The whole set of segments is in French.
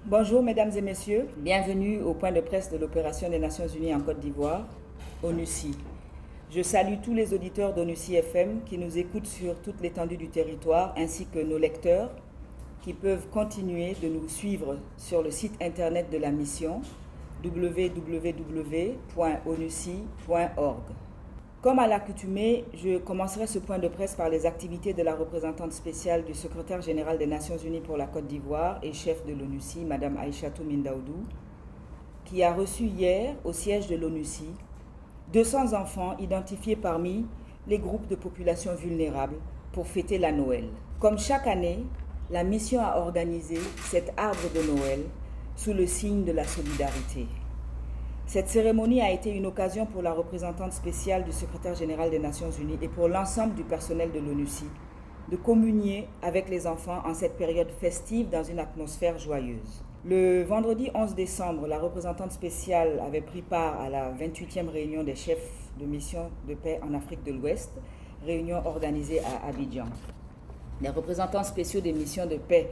Bonjour mesdames et messieurs, bienvenue au point de presse de l'opération des Nations Unies en Côte d'Ivoire, ONUCI. Je salue tous les auditeurs d'ONUCI FM qui nous écoutent sur toute l'étendue du territoire ainsi que nos lecteurs qui peuvent continuer de nous suivre sur le site internet de la mission www.onuci.org. Comme à l'accoutumée, je commencerai ce point de presse par les activités de la représentante spéciale du secrétaire général des Nations Unies pour la Côte d'Ivoire et chef de l'ONUCI, Mme Aïchatou Mindaoudou, qui a reçu hier, au siège de l'ONUCI, 200 enfants identifiés parmi les groupes de population vulnérables pour fêter la Noël. Comme chaque année, la mission a organisé cet arbre de Noël sous le signe de la solidarité. Cette cérémonie a été une occasion pour la représentante spéciale du secrétaire général des Nations Unies et pour l'ensemble du personnel de l'ONUCI de communier avec les enfants en cette période festive dans une atmosphère joyeuse. Le vendredi 11 décembre, la représentante spéciale avait pris part à la 28e réunion des chefs de mission de paix en Afrique de l'Ouest, réunion organisée à Abidjan. Les représentants spéciaux des missions de paix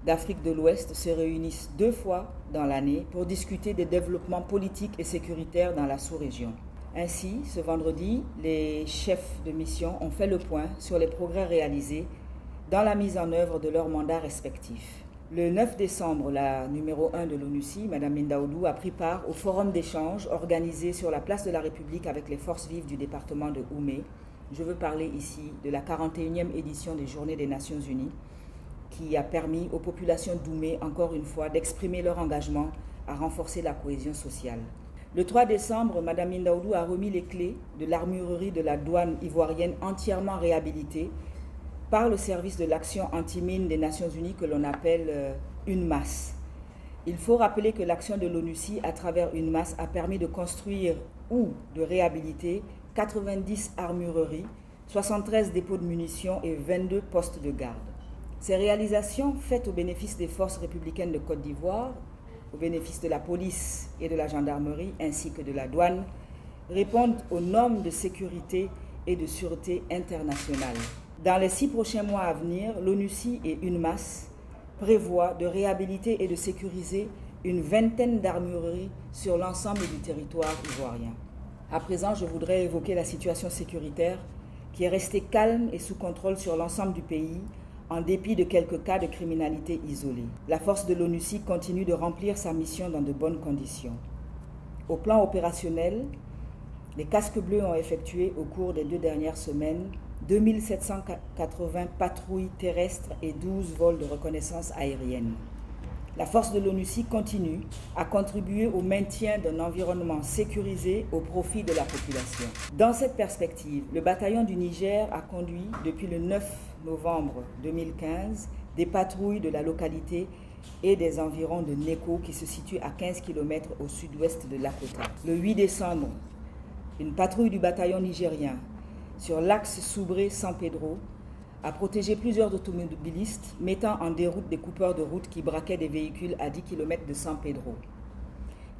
d'Afrique de l'Ouest se réunissent 2 fois dans l'année pour discuter des développements politiques et sécuritaires dans la sous-région. Ainsi, ce vendredi, les chefs de mission ont fait le point sur les progrès réalisés dans la mise en œuvre de leurs mandats respectifs. Le 9 décembre, la numéro 1 de l'ONUCI, Mme Mindaoudou, a pris part au forum d'échange organisé sur la place de la République avec les forces vives du département de Oumé. Je veux parler ici de la 41e édition des Journées des Nations Unies, qui a permis aux populations d'Oumé, encore une fois, d'exprimer leur engagement à renforcer la cohésion sociale. Le 3 décembre, Mme Mindaoudou a remis les clés de l'armurerie de la douane ivoirienne entièrement réhabilitée par le service de l'action anti-mine des Nations Unies que l'on appelle UNMAS. Il faut rappeler que l'action de l'ONUCI à travers UNMAS a permis de construire ou de réhabiliter 90 armureries, 73 dépôts de munitions et 22 postes de garde. Ces réalisations, faites au bénéfice des forces républicaines de Côte d'Ivoire, au bénéfice de la police et de la gendarmerie, ainsi que de la douane, répondent aux normes de sécurité et de sûreté internationales. Dans les 6 prochains mois à venir, l'ONUCI et UNMAS prévoient de réhabiliter et de sécuriser une vingtaine d'armureries sur l'ensemble du territoire ivoirien. À présent, je voudrais évoquer la situation sécuritaire qui est restée calme et sous contrôle sur l'ensemble du pays, en dépit de quelques cas de criminalité isolés. La force de l'ONUCI continue de remplir sa mission dans de bonnes conditions. Au plan opérationnel, les casques bleus ont effectué au cours des 2 dernières semaines 2780 patrouilles terrestres et 12 vols de reconnaissance aérienne. La force de l'ONUCI continue à contribuer au maintien d'un environnement sécurisé au profit de la population. Dans cette perspective, le bataillon du Niger a conduit depuis le 9 novembre 2015 des patrouilles de la localité et des environs de Neko qui se situe à 15 km au sud-ouest de Lakota. Le 8 décembre, une patrouille du bataillon nigérien sur l'axe Soubré-San Pedro a protégé plusieurs automobilistes, mettant en déroute des coupeurs de route qui braquaient des véhicules à 10 km de San Pedro.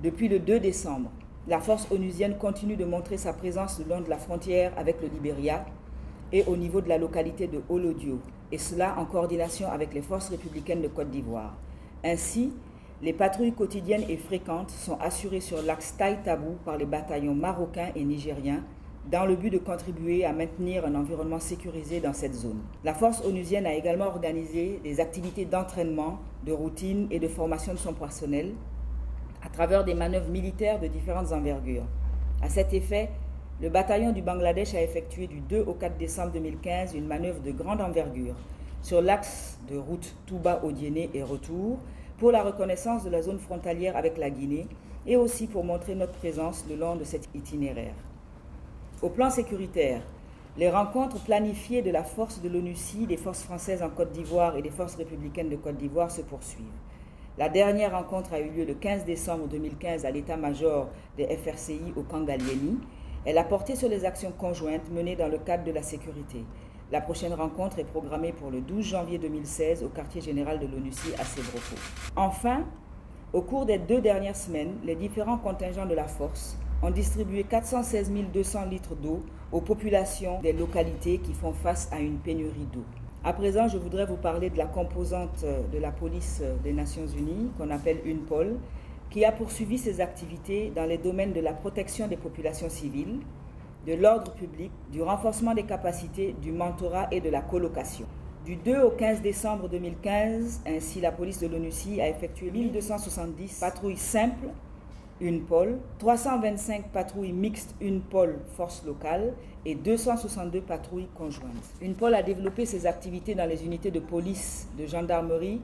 Depuis le 2 décembre, la force onusienne continue de montrer sa présence le long de la frontière avec le Libéria et au niveau de la localité de Olodio, et cela en coordination avec les forces républicaines de Côte d'Ivoire. Ainsi, les patrouilles quotidiennes et fréquentes sont assurées sur l'axe Taï-Tabou par les bataillons marocains et nigériens, dans le but de contribuer à maintenir un environnement sécurisé dans cette zone. La force onusienne a également organisé des activités d'entraînement, de routine et de formation de son personnel à travers des manœuvres militaires de différentes envergures. À cet effet, le bataillon du Bangladesh a effectué du 2 au 4 décembre 2015 une manœuvre de grande envergure sur l'axe de route Touba-Odiéné et retour pour la reconnaissance de la zone frontalière avec la Guinée et aussi pour montrer notre présence le long de cet itinéraire. Au plan sécuritaire, les rencontres planifiées de la force de l'ONUCI, des forces françaises en Côte d'Ivoire et des forces républicaines de Côte d'Ivoire se poursuivent. La dernière rencontre a eu lieu le 15 décembre 2015 à l'état-major des FRCI au Kangalieni. Elle a porté sur les actions conjointes menées dans le cadre de la sécurité. La prochaine rencontre est programmée pour le 12 janvier 2016 au quartier général de l'ONUCI à Sébroko. Enfin, au cours des 2 dernières semaines, les différents contingents de la force ont distribué 416 200 litres d'eau aux populations des localités qui font face à une pénurie d'eau. À présent, je voudrais vous parler de la composante de la police des Nations Unies, qu'on appelle UNPOL, qui a poursuivi ses activités dans les domaines de la protection des populations civiles, de l'ordre public, du renforcement des capacités, du mentorat et de la colocation. Du 2 au 15 décembre 2015, ainsi la police de l'ONUCI a effectué 1270 patrouilles simples UNPOL, 325 patrouilles mixtes UNPOL force locale et 262 patrouilles conjointes. UNPOL a développé ses activités dans les unités de police, de gendarmerie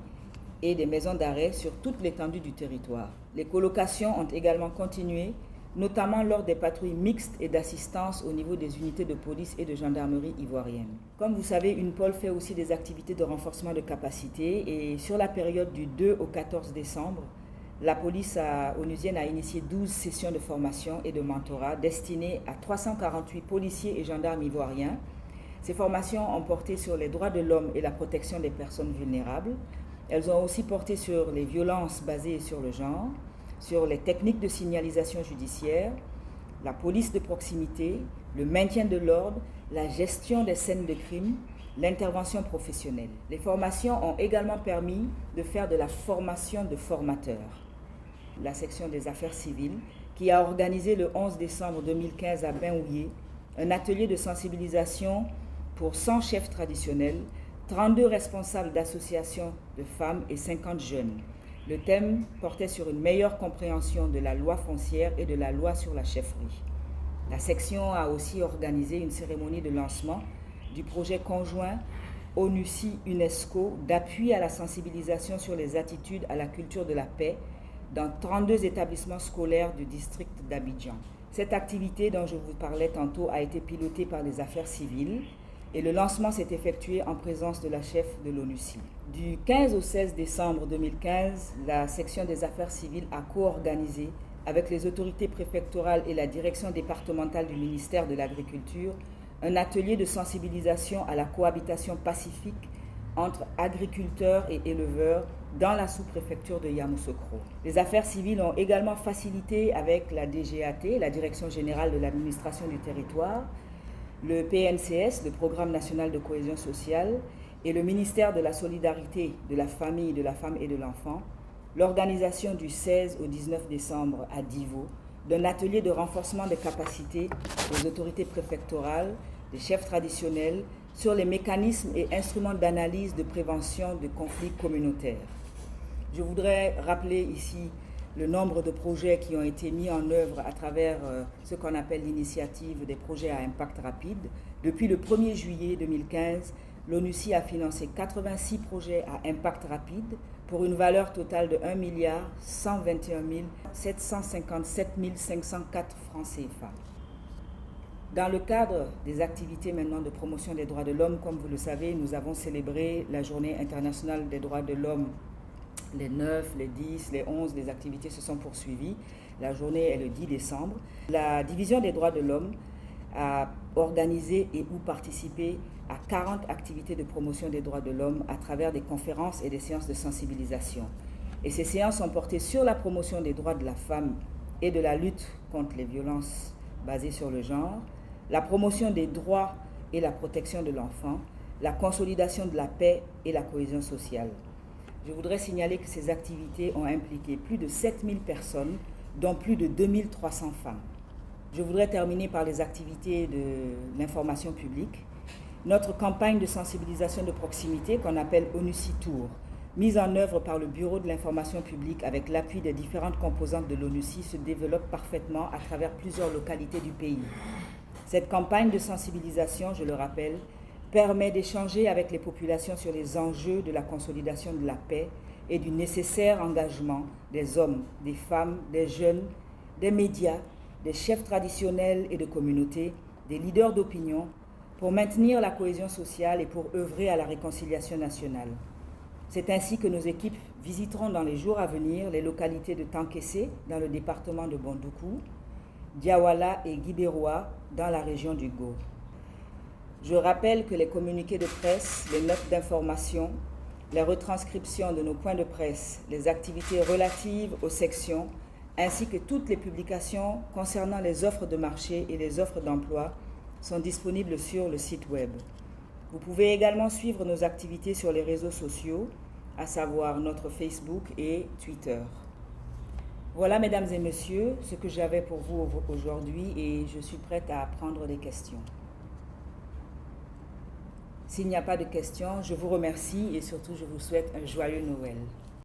et des maisons d'arrêt sur toute l'étendue du territoire. Les colocations ont également continué, notamment lors des patrouilles mixtes et d'assistance au niveau des unités de police et de gendarmerie ivoiriennes. Comme vous savez, UNPOL fait aussi des activités de renforcement de capacité et sur la période du 2 au 14 décembre, la police onusienne a initié 12 sessions de formation et de mentorat destinées à 348 policiers et gendarmes ivoiriens. Ces formations ont porté sur les droits de l'homme et la protection des personnes vulnérables. Elles ont aussi porté sur les violences basées sur le genre, sur les techniques de signalisation judiciaire, la police de proximité, le maintien de l'ordre, la gestion des scènes de crime, l'intervention professionnelle. Les formations ont également permis de faire de la formation de formateurs. La section des affaires civiles, qui a organisé le 11 décembre 2015 à Bain-Houillé un atelier de sensibilisation pour 100 chefs traditionnels, 32 responsables d'associations de femmes et 50 jeunes. Le thème portait sur une meilleure compréhension de la loi foncière et de la loi sur la chefferie. La section a aussi organisé une cérémonie de lancement du projet conjoint ONUCI-UNESCO d'appui à la sensibilisation sur les attitudes à la culture de la paix dans 32 établissements scolaires du district d'Abidjan. Cette activité dont je vous parlais tantôt a été pilotée par les affaires civiles et le lancement s'est effectué en présence de la chef de l'ONUCI. Du 15 au 16 décembre 2015, la section des affaires civiles a co-organisé avec les autorités préfectorales et la direction départementale du ministère de l'Agriculture un atelier de sensibilisation à la cohabitation pacifique entre agriculteurs et éleveurs dans la sous-préfecture de Yamoussoukro. Les affaires civiles ont également facilité avec la DGAT, la Direction générale de l'administration du territoire, le PNCS, le Programme national de cohésion sociale, et le ministère de la Solidarité, de la Famille, de la Femme et de l'Enfant, l'organisation du 16 au 19 décembre à Divo d'un atelier de renforcement des capacités des autorités préfectorales, des chefs traditionnels, sur les mécanismes et instruments d'analyse de prévention de conflits communautaires. Je voudrais rappeler ici le nombre de projets qui ont été mis en œuvre à travers ce qu'on appelle l'initiative des projets à impact rapide. Depuis le 1er juillet 2015, l'ONUCI a financé 86 projets à impact rapide pour une valeur totale de 1 121 757 504 francs CFA. Dans le cadre des activités maintenant de promotion des droits de l'homme, comme vous le savez, nous avons célébré la Journée internationale des droits de l'homme. Les 9, les 10, les 11, les activités se sont poursuivies. La journée est le 10 décembre. La Division des droits de l'homme a organisé et ou participé à 40 activités de promotion des droits de l'homme à travers des conférences et des séances de sensibilisation. Et ces séances ont porté sur la promotion des droits de la femme et de la lutte contre les violences basées sur le genre, la promotion des droits et la protection de l'enfant, la consolidation de la paix et la cohésion sociale. Je voudrais signaler que ces activités ont impliqué plus de 7000 personnes, dont plus de 2300 femmes. Je voudrais terminer par les activités de l'information publique. Notre campagne de sensibilisation de proximité, qu'on appelle ONUCI Tour, mise en œuvre par le Bureau de l'information publique avec l'appui des différentes composantes de l'ONUCI, se développe parfaitement à travers plusieurs localités du pays. Cette campagne de sensibilisation, je le rappelle, permet d'échanger avec les populations sur les enjeux de la consolidation de la paix et du nécessaire engagement des hommes, des femmes, des jeunes, des médias, des chefs traditionnels et de communautés, des leaders d'opinion, pour maintenir la cohésion sociale et pour œuvrer à la réconciliation nationale. C'est ainsi que nos équipes visiteront dans les jours à venir les localités de Tankessé, dans le département de Bondoukou, Diawala et Guibéroa, dans la région du Go. Je rappelle que les communiqués de presse, les notes d'information, les retranscriptions de nos points de presse, les activités relatives aux sections, ainsi que toutes les publications concernant les offres de marché et les offres d'emploi sont disponibles sur le site web. Vous pouvez également suivre nos activités sur les réseaux sociaux, à savoir notre Facebook et Twitter. Voilà, mesdames et messieurs, ce que j'avais pour vous aujourd'hui et je suis prête à prendre des questions. S'il n'y a pas de questions, je vous remercie et surtout je vous souhaite un joyeux Noël.